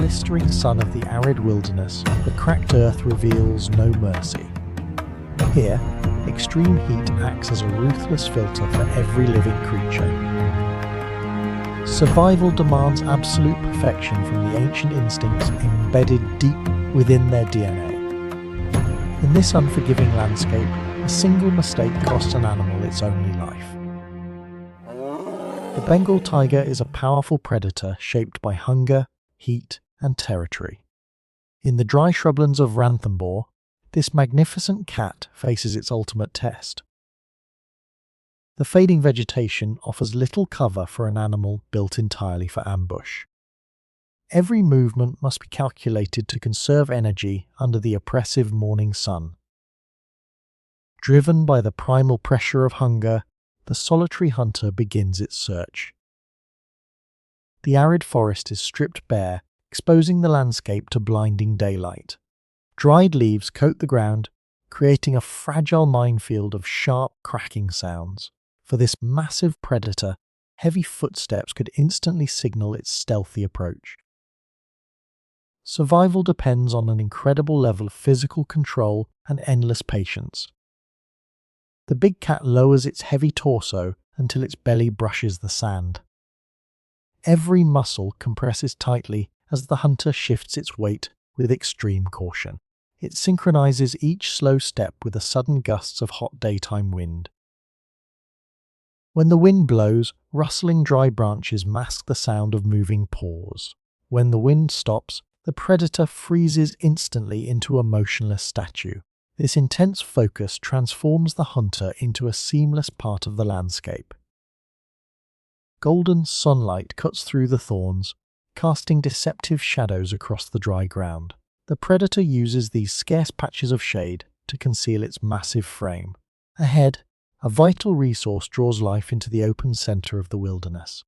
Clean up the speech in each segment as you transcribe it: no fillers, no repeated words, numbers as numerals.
blistering sun of the arid wilderness, the cracked earth reveals no mercy. Here, extreme heat acts as a ruthless filter for every living creature. Survival demands absolute perfection from the ancient instincts embedded deep within their DNA. In this unforgiving landscape, a single mistake costs an animal its only life. The Bengal tiger is a powerful predator shaped by hunger, heat, and territory. In the dry shrublands of Ranthambore, this magnificent cat faces its ultimate test. The fading vegetation offers little cover for an animal built entirely for ambush. Every movement must be calculated to conserve energy under the oppressive morning sun. Driven by the primal pressure of hunger, the solitary hunter begins its search. The arid forest is stripped bare, exposing the landscape to blinding daylight. Dried leaves coat the ground, creating a fragile minefield of sharp, cracking sounds. For this massive predator, heavy footsteps could instantly signal its stealthy approach. Survival depends on an incredible level of physical control and endless patience. The big cat lowers its heavy torso until its belly brushes the sand. Every muscle compresses tightly as the hunter shifts its weight with extreme caution. It synchronizes each slow step with the sudden gusts of hot daytime wind. When the wind blows, rustling dry branches mask the sound of moving paws. When the wind stops, the predator freezes instantly into a motionless statue. This intense focus transforms the hunter into a seamless part of the landscape. Golden sunlight cuts through the thorns, casting deceptive shadows across the dry ground. The predator uses these scarce patches of shade to conceal its massive frame. Ahead, a vital resource draws life into the open center of the wilderness.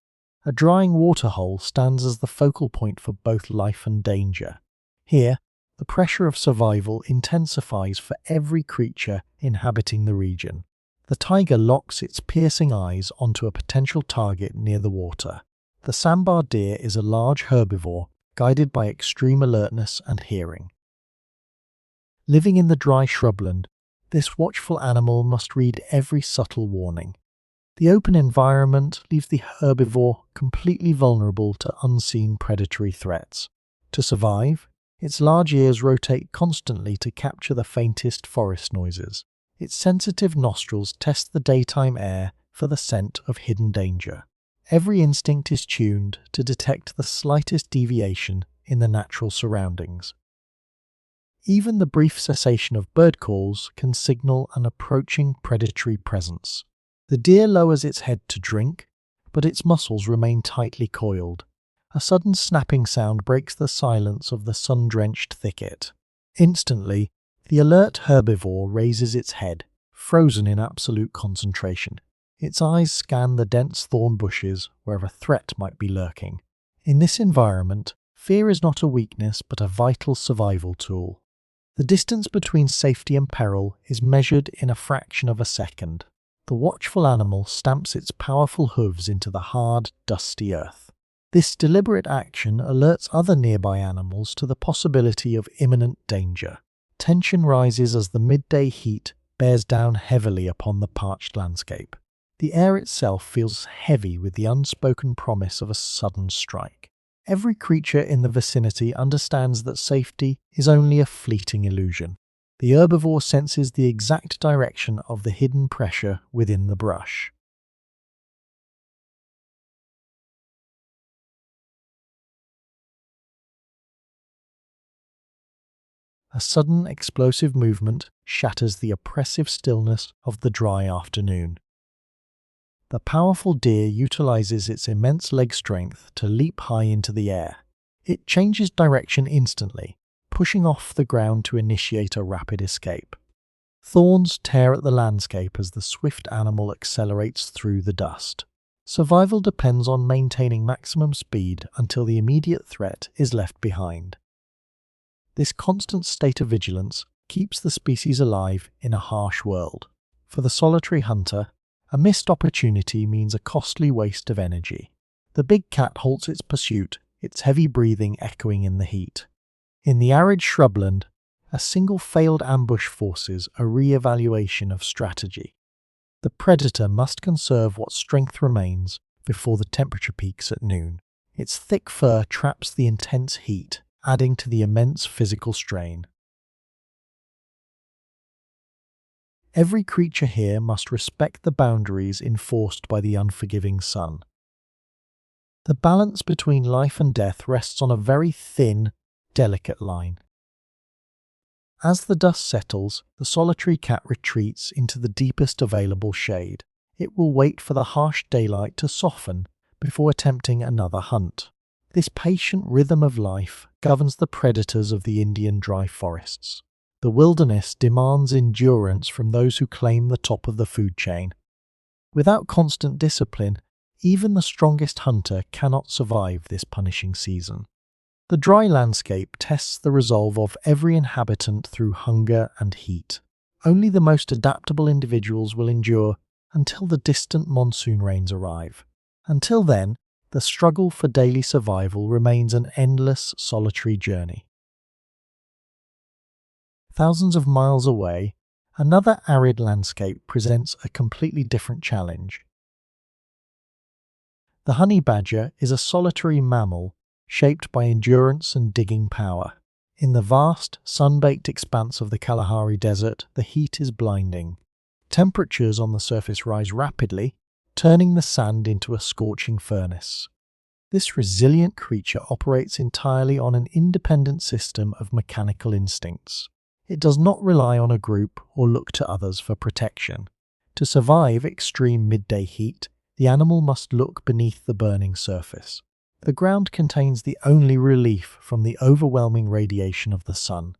A drying waterhole stands as the focal point for both life and danger. Here, the pressure of survival intensifies for every creature inhabiting the region. The tiger locks its piercing eyes onto a potential target near the water. The sambar deer is a large herbivore, guided by extreme alertness and hearing. Living in the dry shrubland, this watchful animal must read every subtle warning. The open environment leaves the herbivore completely vulnerable to unseen predatory threats. To survive, its large ears rotate constantly to capture the faintest forest noises. Its sensitive nostrils test the daytime air for the scent of hidden danger. Every instinct is tuned to detect the slightest deviation in the natural surroundings. Even the brief cessation of bird calls can signal an approaching predatory presence. The deer lowers its head to drink, but its muscles remain tightly coiled. A sudden snapping sound breaks the silence of the sun-drenched thicket. Instantly, the alert herbivore raises its head, frozen in absolute concentration. Its eyes scan the dense thorn bushes where a threat might be lurking. In this environment, fear is not a weakness but a vital survival tool. The distance between safety and peril is measured in a fraction of a second. The watchful animal stamps its powerful hooves into the hard, dusty earth. This deliberate action alerts other nearby animals to the possibility of imminent danger. Tension rises as the midday heat bears down heavily upon the parched landscape. The air itself feels heavy with the unspoken promise of a sudden strike. Every creature in the vicinity understands that safety is only a fleeting illusion. The herbivore senses the exact direction of the hidden pressure within the brush. A sudden explosive movement shatters the oppressive stillness of the dry afternoon. The powerful deer utilizes its immense leg strength to leap high into the air. It changes direction instantly, pushing off the ground to initiate a rapid escape. Thorns tear at the landscape as the swift animal accelerates through the dust. Survival depends on maintaining maximum speed until the immediate threat is left behind. This constant state of vigilance keeps the species alive in a harsh world. For the solitary hunter, a missed opportunity means a costly waste of energy. The big cat halts its pursuit, its heavy breathing echoing in the heat. In the arid shrubland, a single failed ambush forces a re-evaluation of strategy. The predator must conserve what strength remains before the temperature peaks at noon. Its thick fur traps the intense heat, adding to the immense physical strain. Every creature here must respect the boundaries enforced by the unforgiving sun. The balance between life and death rests on a very thin, delicate line. As the dust settles, the solitary cat retreats into the deepest available shade. It will wait for the harsh daylight to soften before attempting another hunt. This patient rhythm of life governs the predators of the Indian dry forests. The wilderness demands endurance from those who claim the top of the food chain. Without constant discipline, even the strongest hunter cannot survive this punishing season. The dry landscape tests the resolve of every inhabitant through hunger and heat. Only the most adaptable individuals will endure until the distant monsoon rains arrive. Until then, the struggle for daily survival remains an endless, solitary journey. Thousands of miles away, another arid landscape presents a completely different challenge. The honey badger is a solitary mammal shaped by endurance and digging power. In the vast, sun-baked expanse of the Kalahari Desert, the heat is blinding. Temperatures on the surface rise rapidly, turning the sand into a scorching furnace. This resilient creature operates entirely on an independent system of mechanical instincts. It does not rely on a group or look to others for protection. To survive extreme midday heat, the animal must look beneath the burning surface. The ground contains the only relief from the overwhelming radiation of the sun.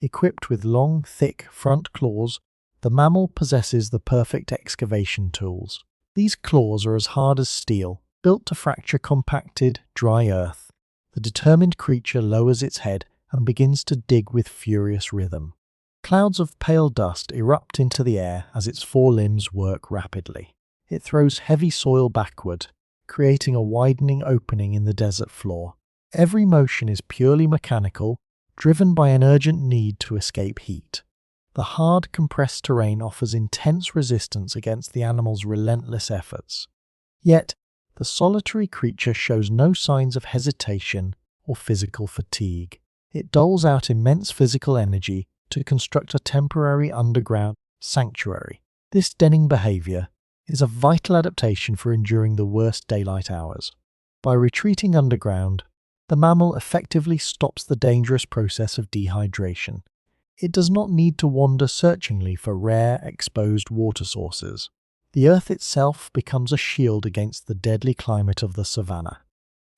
Equipped with long, thick front claws, the mammal possesses the perfect excavation tools. These claws are as hard as steel, built to fracture compacted, dry earth. The determined creature lowers its head and begins to dig with furious rhythm. Clouds of pale dust erupt into the air as its forelimbs work rapidly. It throws heavy soil backward, creating a widening opening in the desert floor. Every motion is purely mechanical, driven by an urgent need to escape heat. The hard, compressed terrain offers intense resistance against the animal's relentless efforts. Yet, the solitary creature shows no signs of hesitation or physical fatigue. It doles out immense physical energy to construct a temporary underground sanctuary. This denning behavior is a vital adaptation for enduring the worst daylight hours. By retreating underground, the mammal effectively stops the dangerous process of dehydration. It does not need to wander searchingly for rare, exposed water sources. The earth itself becomes a shield against the deadly climate of the savanna.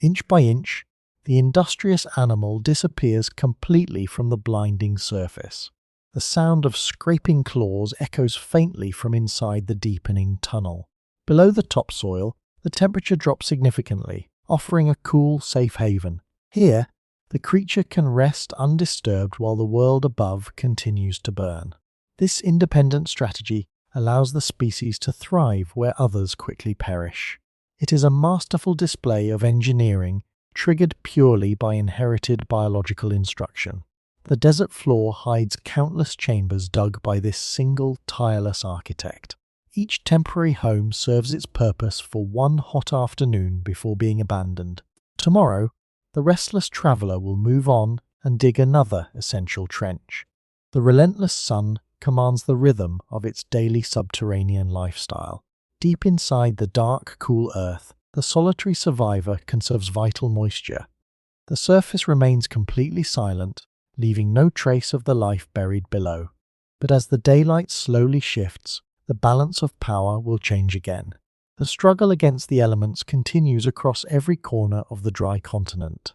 Inch by inch, the industrious animal disappears completely from the blinding surface. The sound of scraping claws echoes faintly from inside the deepening tunnel. Below the topsoil, the temperature drops significantly, offering a cool, safe haven. Here, the creature can rest undisturbed while the world above continues to burn. This independent strategy allows the species to thrive where others quickly perish. It is a masterful display of engineering triggered purely by inherited biological instruction. The desert floor hides countless chambers dug by this single, tireless architect. Each temporary home serves its purpose for one hot afternoon before being abandoned. Tomorrow, the restless traveller will move on and dig another essential trench. The relentless sun commands the rhythm of its daily subterranean lifestyle. Deep inside the dark, cool earth, the solitary survivor conserves vital moisture. The surface remains completely silent, leaving no trace of the life buried below. But as the daylight slowly shifts, the balance of power will change again. The struggle against the elements continues across every corner of the dry continent.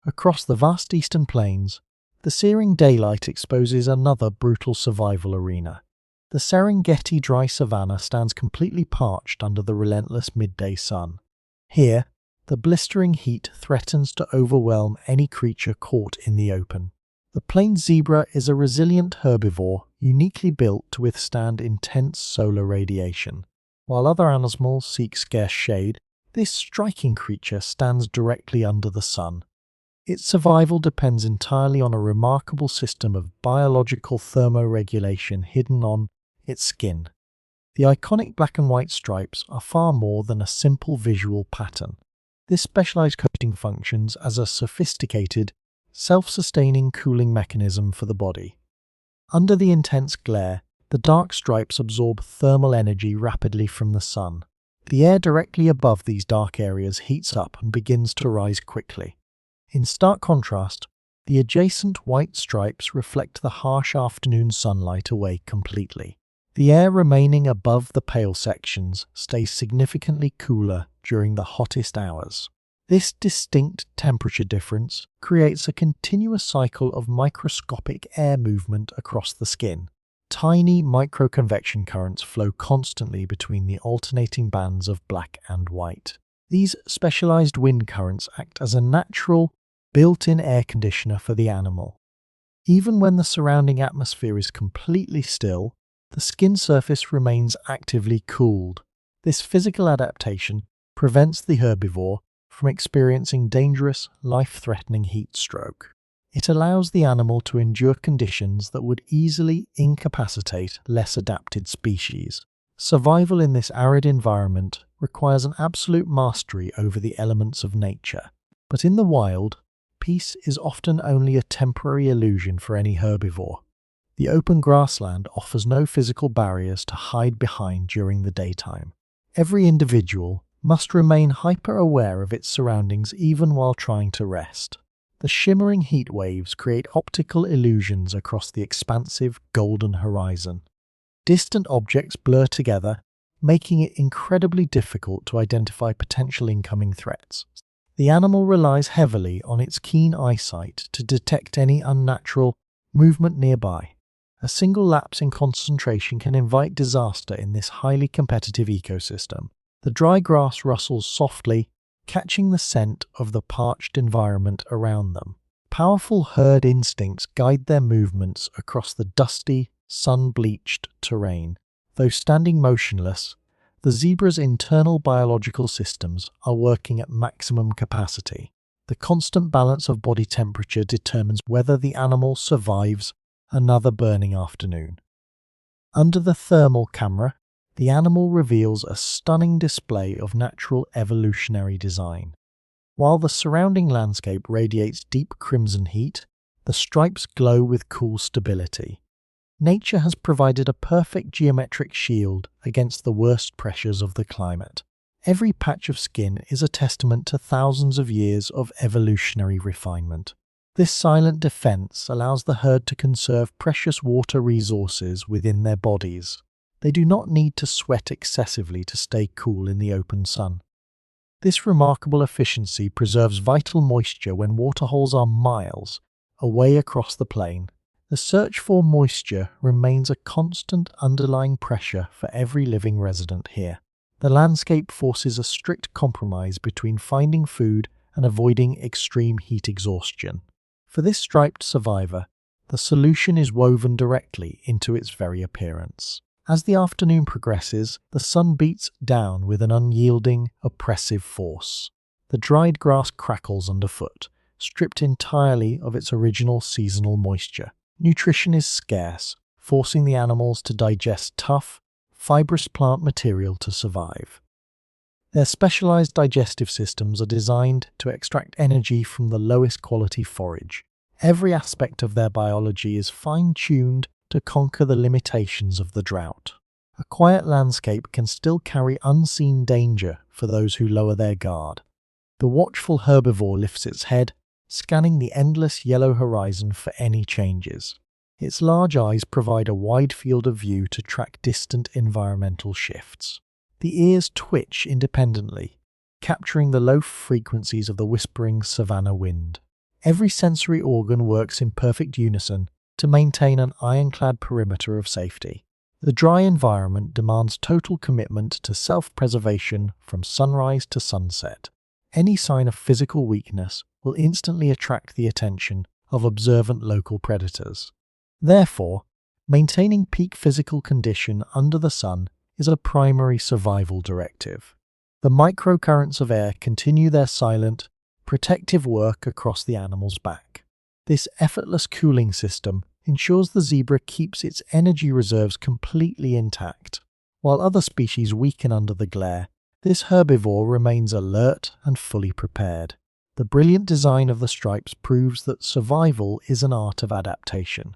Across the vast eastern plains, the searing daylight exposes another brutal survival arena. The Serengeti dry savanna stands completely parched under the relentless midday sun. Here, the blistering heat threatens to overwhelm any creature caught in the open. The plains zebra is a resilient herbivore uniquely built to withstand intense solar radiation. While other animals seek scarce shade, This striking creature stands directly under the sun. Its survival depends entirely on a remarkable system of biological thermoregulation hidden on its skin. The iconic black and white stripes are far more than a simple visual pattern. This specialized coating functions as a sophisticated, self-sustaining cooling mechanism for the body. Under the intense glare, the dark stripes absorb thermal energy rapidly from the sun. The air directly above these dark areas heats up and begins to rise quickly. In stark contrast, the adjacent white stripes reflect the harsh afternoon sunlight away completely. The air remaining above the pale sections stays significantly cooler during the hottest hours. This distinct temperature difference creates a continuous cycle of microscopic air movement across the skin. Tiny microconvection currents flow constantly between the alternating bands of black and white. These specialized wind currents act as a natural, built-in air conditioner for the animal. Even when the surrounding atmosphere is completely still, the skin surface remains actively cooled. This physical adaptation prevents the herbivore from experiencing dangerous, life-threatening heat stroke. It allows the animal to endure conditions that would easily incapacitate less adapted species. Survival in this arid environment requires an absolute mastery over the elements of nature. But in the wild, peace is often only a temporary illusion for any herbivore. The open grassland offers no physical barriers to hide behind during the daytime. Every individual must remain hyper-aware of its surroundings even while trying to rest. The shimmering heat waves create optical illusions across the expansive golden horizon. Distant objects blur together, making it incredibly difficult to identify potential incoming threats. The animal relies heavily on its keen eyesight to detect any unnatural movement nearby. A single lapse in concentration can invite disaster in this highly competitive ecosystem. The dry grass rustles softly, catching the scent of the parched environment around them. Powerful herd instincts guide their movements across the dusty, sun-bleached terrain. Though standing motionless, the zebra's internal biological systems are working at maximum capacity. The constant balance of body temperature determines whether the animal survives another burning afternoon. Under the thermal camera, the animal reveals a stunning display of natural evolutionary design. While the surrounding landscape radiates deep crimson heat, the stripes glow with cool stability. Nature has provided a perfect geometric shield against the worst pressures of the climate. Every patch of skin is a testament to thousands of years of evolutionary refinement. This silent defense allows the herd to conserve precious water resources within their bodies. They do not need to sweat excessively to stay cool in the open sun. This remarkable efficiency preserves vital moisture when waterholes are miles away across the plain. The search for moisture remains a constant underlying pressure for every living resident here. The landscape forces a strict compromise between finding food and avoiding extreme heat exhaustion. For this striped survivor, the solution is woven directly into its very appearance. As the afternoon progresses, the sun beats down with an unyielding, oppressive force. The dried grass crackles underfoot, stripped entirely of its original seasonal moisture. Nutrition is scarce, forcing the animals to digest tough, fibrous plant material to survive. Their specialized digestive systems are designed to extract energy from the lowest quality forage. Every aspect of their biology is fine-tuned to conquer the limitations of the drought. A quiet landscape can still carry unseen danger for those who lower their guard. The watchful herbivore lifts its head, scanning the endless yellow horizon for any changes. Its large eyes provide a wide field of view to track distant environmental shifts. The ears twitch independently, capturing the low frequencies of the whispering savanna wind. Every sensory organ works in perfect unison to maintain an ironclad perimeter of safety. The dry environment demands total commitment to self-preservation from sunrise to sunset. Any sign of physical weakness will instantly attract the attention of observant local predators. Therefore, maintaining peak physical condition under the sun is a primary survival directive. The microcurrents of air continue their silent, protective work across the animal's back. This effortless cooling system ensures the zebra keeps its energy reserves completely intact. While other species weaken under the glare, this herbivore remains alert and fully prepared. The brilliant design of the stripes proves that survival is an art of adaptation.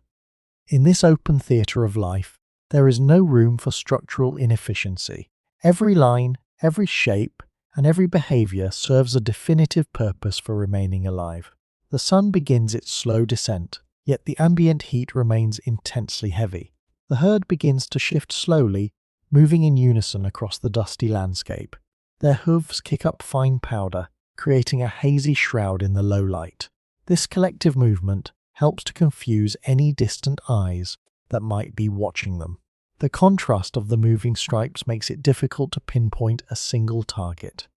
In this open theatre of life, there is no room for structural inefficiency. Every line, every shape, and every behaviour serves a definitive purpose for remaining alive. The sun begins its slow descent, yet the ambient heat remains intensely heavy. The herd begins to shift slowly, moving in unison across the dusty landscape. Their hooves kick up fine powder, creating a hazy shroud in the low light. This collective movement helps to confuse any distant eyes that might be watching them. The contrast of the moving stripes makes it difficult to pinpoint a single target.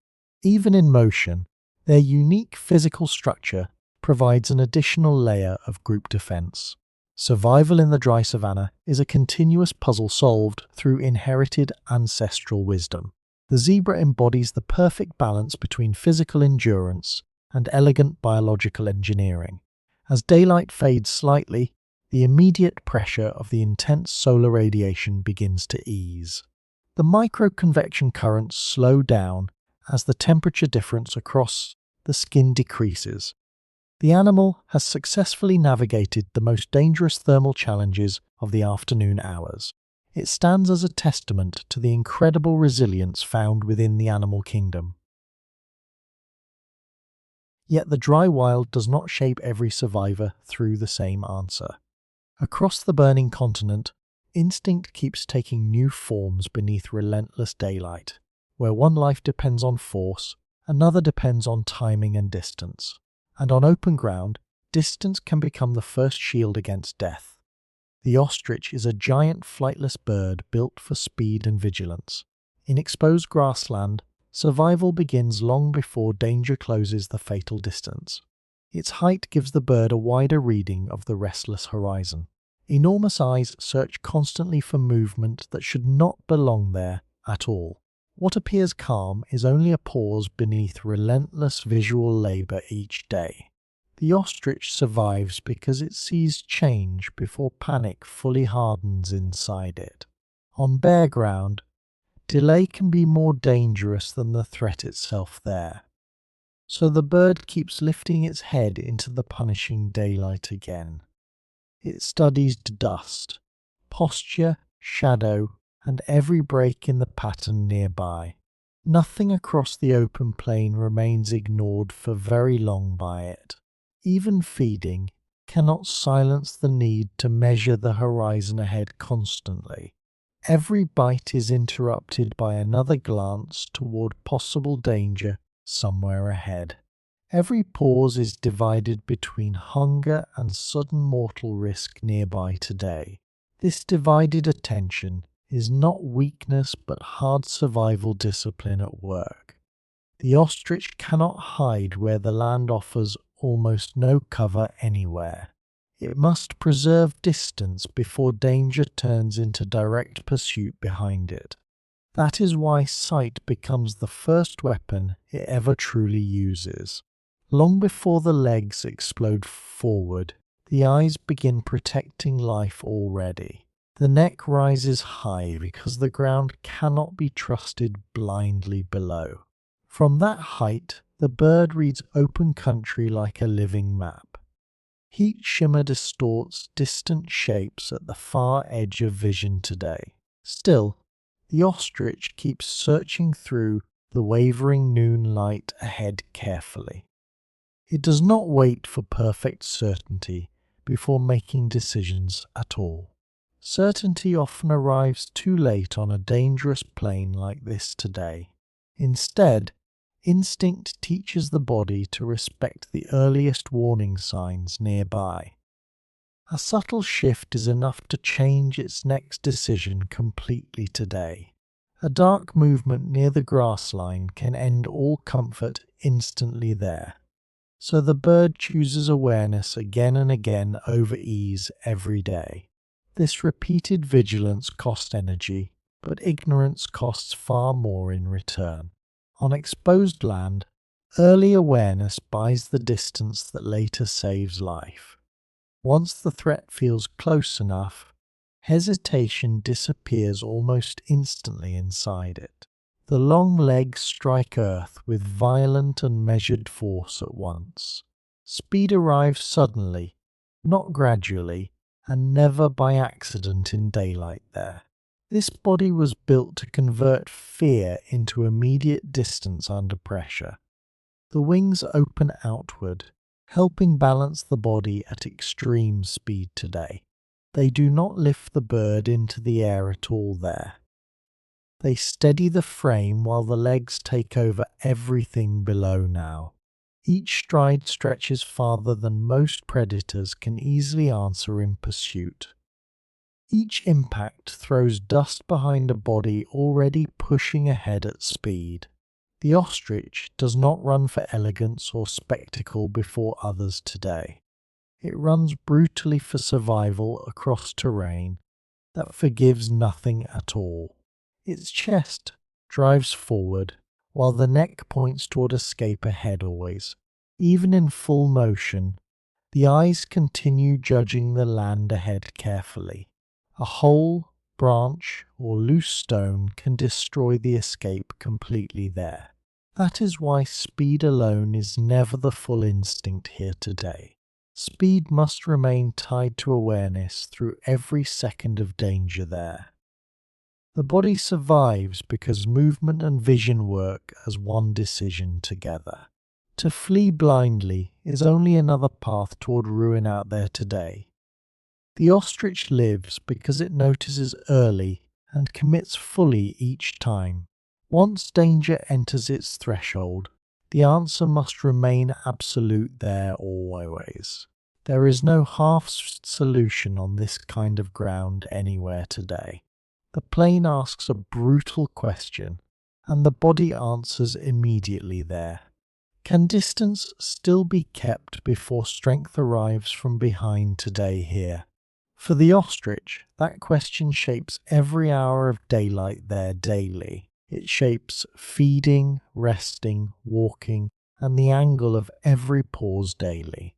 Even in motion, their unique physical structure provides an additional layer of group defense. Survival in the dry savanna is a continuous puzzle solved through inherited ancestral wisdom. The zebra embodies the perfect balance between physical endurance and elegant biological engineering. As daylight fades slightly, the immediate pressure of the intense solar radiation begins to ease. The microconvection currents slow down as the temperature difference across the skin decreases. The animal has successfully navigated the most dangerous thermal challenges of the afternoon hours. It stands as a testament to the incredible resilience found within the animal kingdom. Yet the dry wild does not shape every survivor through the same answer. Across the burning continent, instinct keeps taking new forms beneath relentless daylight. Where one life depends on force, another depends on timing and distance. And on open ground, distance can become the first shield against death. The ostrich is a giant flightless bird built for speed and vigilance. In exposed grassland, survival begins long before danger closes the fatal distance. Its height gives the bird a wider reading of the restless horizon. Enormous eyes search constantly for movement that should not belong there at all. What appears calm is only a pause beneath relentless visual labour each day. The ostrich survives because it sees change before panic fully hardens inside it. On bare ground, delay can be more dangerous than the threat itself there. So the bird keeps lifting its head into the punishing daylight again. It studies dust, posture, shadow, and every break in the pattern nearby. Nothing across the open plain remains ignored for very long by it. Even feeding cannot silence the need to measure the horizon ahead constantly. Every bite is interrupted by another glance toward possible danger somewhere ahead. Every pause is divided between hunger and sudden mortal risk nearby today. This divided attention is not weakness but hard survival discipline at work. The ostrich cannot hide where the land offers almost no cover anywhere. It must preserve distance before danger turns into direct pursuit behind it. That is why sight becomes the first weapon it ever truly uses. Long before the legs explode forward, the eyes begin protecting life already. The neck rises high because the ground cannot be trusted blindly below. From that height, the bird reads open country like a living map. Heat shimmer distorts distant shapes at the far edge of vision today. Still, the ostrich keeps searching through the wavering noon light ahead carefully. It does not wait for perfect certainty before making decisions at all. Certainty often arrives too late on a dangerous plain like this today. Instead, instinct teaches the body to respect the earliest warning signs nearby. A subtle shift is enough to change its next decision completely today. A dark movement near the grass line can end all comfort instantly there. So the bird chooses awareness again and again over ease every day. This repeated vigilance costs energy, but ignorance costs far more in return. On exposed land, early awareness buys the distance that later saves life. Once the threat feels close enough, hesitation disappears almost instantly inside it. The long legs strike earth with violent and measured force at once. Speed arrives suddenly, not gradually, and never by accident in daylight there. This body was built to convert fear into immediate distance under pressure. The wings open outward, helping balance the body at extreme speed today. They do not lift the bird into the air at all there. They steady the frame while the legs take over everything below now. Each stride stretches farther than most predators can easily answer in pursuit. Each impact throws dust behind a body already pushing ahead at speed. The ostrich does not run for elegance or spectacle before others today. It runs brutally for survival across terrain that forgives nothing at all. Its chest drives forward, while the neck points toward escape ahead always. Even in full motion, the eyes continue judging the land ahead carefully. A hole, branch, or loose stone can destroy the escape completely there. That is why speed alone is never the full instinct here today. Speed must remain tied to awareness through every second of danger there. The body survives because movement and vision work as one decision together. To flee blindly is only another path toward ruin out there today. The ostrich lives because it notices early and commits fully each time. Once danger enters its threshold, the answer must remain absolute there always. There is no half solution on this kind of ground anywhere today. The plain asks a brutal question, and the body answers immediately there. Can distance still be kept before strength arrives from behind today here? For the ostrich, that question shapes every hour of daylight there daily. It shapes feeding, resting, walking, and the angle of every pause daily.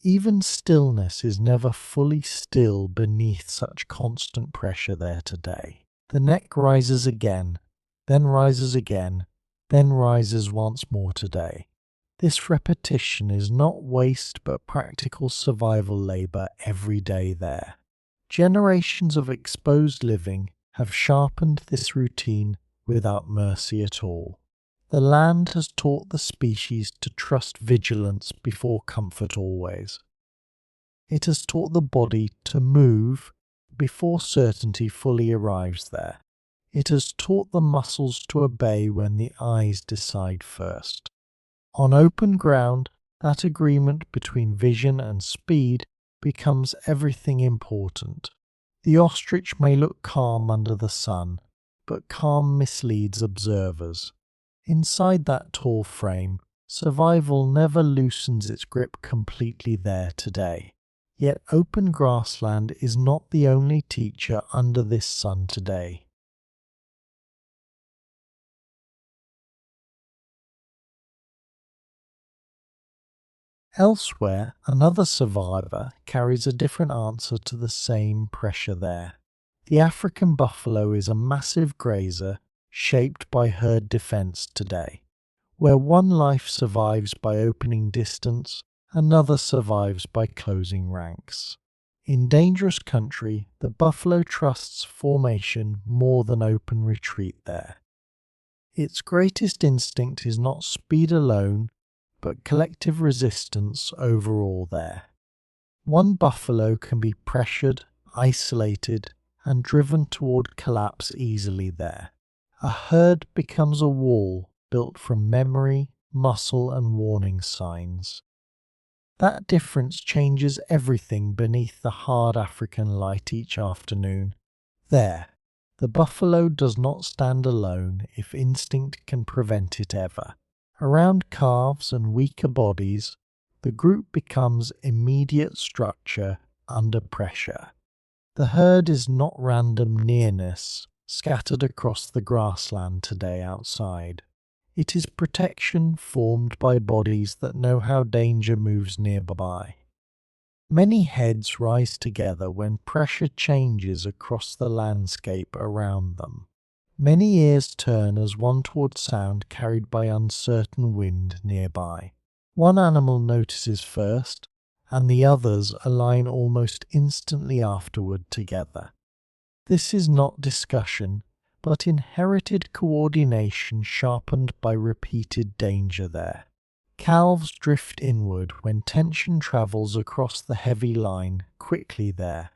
Even stillness is never fully still beneath such constant pressure there today. The neck rises again, then rises again, then rises once more today. This repetition is not waste but practical survival labour every day there. Generations of exposed living have sharpened this routine without mercy at all. The land has taught the species to trust vigilance before comfort always. It has taught the body to move before certainty fully arrives there. It has taught the muscles to obey when the eyes decide first. On open ground, that agreement between vision and speed becomes everything important. The ostrich may look calm under the sun, but calm misleads observers. Inside that tall frame, survival never loosens its grip completely there today. Yet open grassland is not the only teacher under this sun today. Elsewhere, another survivor carries a different answer to the same pressure there. The African buffalo is a massive grazer shaped by herd defense today. Where one life survives by opening distance, another survives by closing ranks. In dangerous country, the buffalo trusts formation more than open retreat there. Its greatest instinct is not speed alone, but collective resistance overall there. One buffalo can be pressured, isolated, and driven toward collapse easily there. A herd becomes a wall built from memory, muscle, and warning signs. That difference changes everything beneath the hard African light each afternoon. There, the buffalo does not stand alone if instinct can prevent it ever. Around calves and weaker bodies, the group becomes immediate structure under pressure. The herd is not random nearness scattered across the grassland today outside. It is protection formed by bodies that know how danger moves nearby. Many heads rise together when pressure changes across the landscape around them. Many ears turn as one toward sound carried by uncertain wind nearby. One animal notices first, and the others align almost instantly afterward together. This is not discussion, but inherited coordination sharpened by repeated danger there. Calves drift inward when tension travels across the heavy line quickly there.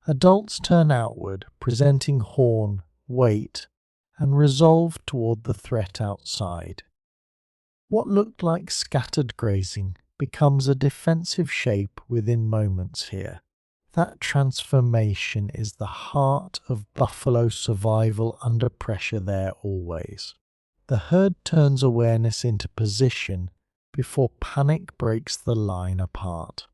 Adults turn outward, presenting horn, weight, and resolve toward the threat outside. What looked like scattered grazing becomes a defensive shape within moments here. That transformation is the heart of buffalo survival under pressure there always. The herd turns awareness into position before panic breaks the line apart.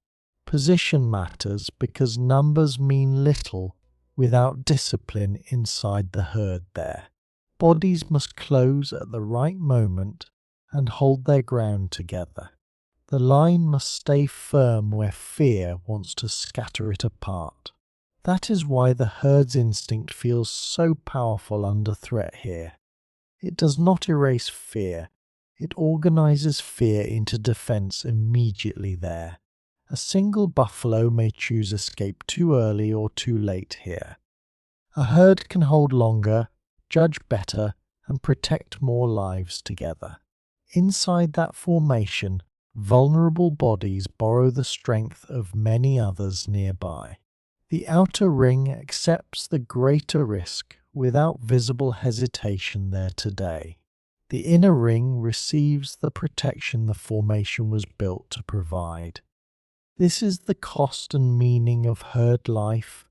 Position matters because numbers mean little without discipline inside the herd there. Bodies must close at the right moment and hold their ground together. The line must stay firm where fear wants to scatter it apart. That is why the herd's instinct feels so powerful under threat here. It does not erase fear, it organizes fear into defense immediately there. A single buffalo may choose escape too early or too late here. A herd can hold longer, judge better, and protect more lives together. Inside that formation, vulnerable bodies borrow the strength of many others nearby. The outer ring accepts the greater risk without visible hesitation there today. The inner ring receives the protection the formation was built to provide. This is the cost and meaning of herd life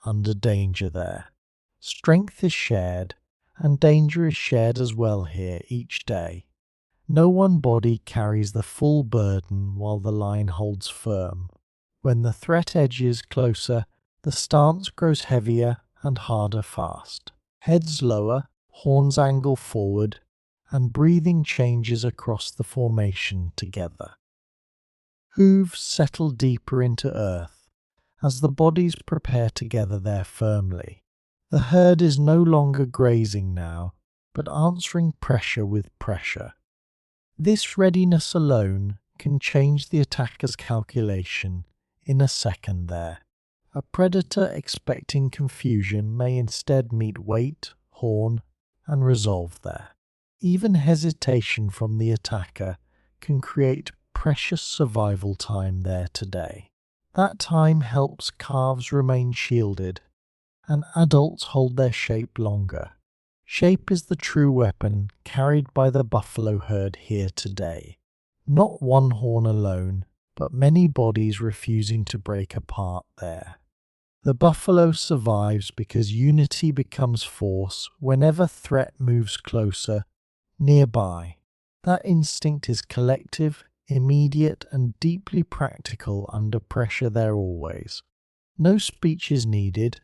under danger there. Strength is shared, and danger is shared as well here each day. No one body carries the full burden while the line holds firm. When the threat edges closer, the stance grows heavier and harder fast. Heads lower, horns angle forward, and breathing changes across the formation together. Hooves settle deeper into earth as the bodies prepare together there firmly. The herd is no longer grazing now, but answering pressure with pressure. This readiness alone can change the attacker's calculation in a second there. A predator expecting confusion may instead meet weight, horn, and resolve there. Even hesitation from the attacker can create precious survival time there today. That time helps calves remain shielded, and adults hold their shape longer. Shape is the true weapon carried by the buffalo herd here today. Not one horn alone, but many bodies refusing to break apart there. The buffalo survives because unity becomes force whenever threat moves closer, nearby. That instinct is collective, immediate, and deeply practical under pressure there always. No speech is needed,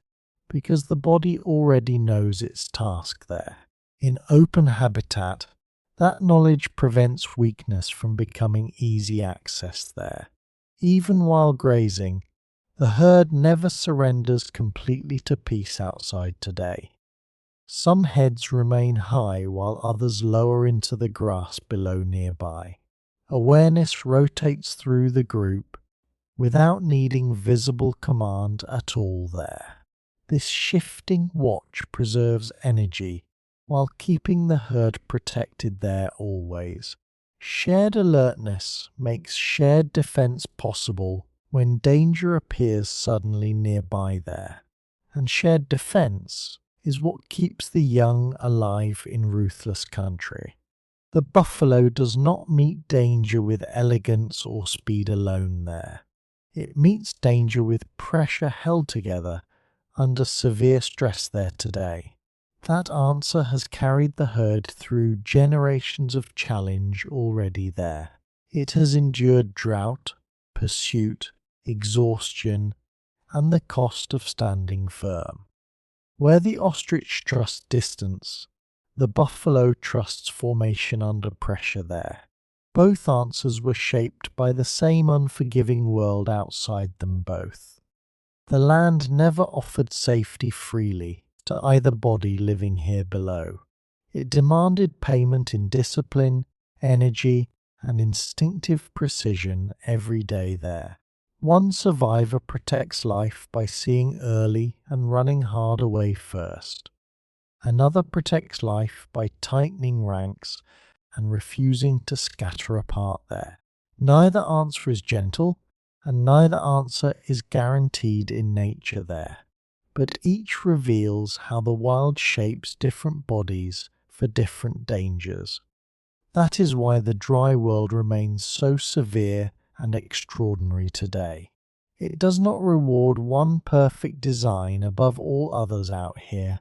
because the body already knows its task there. In open habitat, that knowledge prevents weakness from becoming easy access there. Even while grazing, the herd never surrenders completely to peace outside today. Some heads remain high while others lower into the grass below nearby. Awareness rotates through the group without needing visible command at all there. This shifting watch preserves energy while keeping the herd protected there always. Shared alertness makes shared defense possible when danger appears suddenly nearby there. And shared defense is what keeps the young alive in ruthless country. The buffalo does not meet danger with elegance or speed alone there. It meets danger with pressure held together under severe stress there today. That answer has carried the herd through generations of challenge already there. It has endured drought, pursuit, exhaustion, and the cost of standing firm. Where the ostrich trusts distance, The buffalo trusts formation under pressure there. Both answers were shaped by the same unforgiving world outside them both. The land never offered safety freely to either body living here below. It demanded payment in discipline, energy, and instinctive precision every day there. One survivor protects life by seeing early and running hard away first. Another protects life by tightening ranks and refusing to scatter apart there. Neither answer is gentle, and neither answer is guaranteed in nature there. But each reveals how the wild shapes different bodies for different dangers. That is why the dry world remains so severe and extraordinary today. It does not reward one perfect design above all others out here.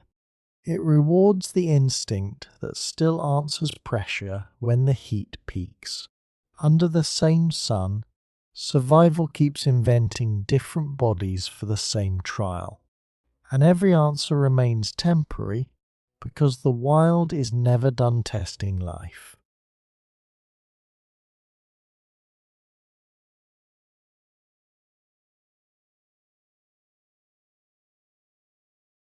It rewards the instinct that still answers pressure when the heat peaks. Under the same sun, survival keeps inventing different bodies for the same trial. And every answer remains temporary because the wild is never done testing life.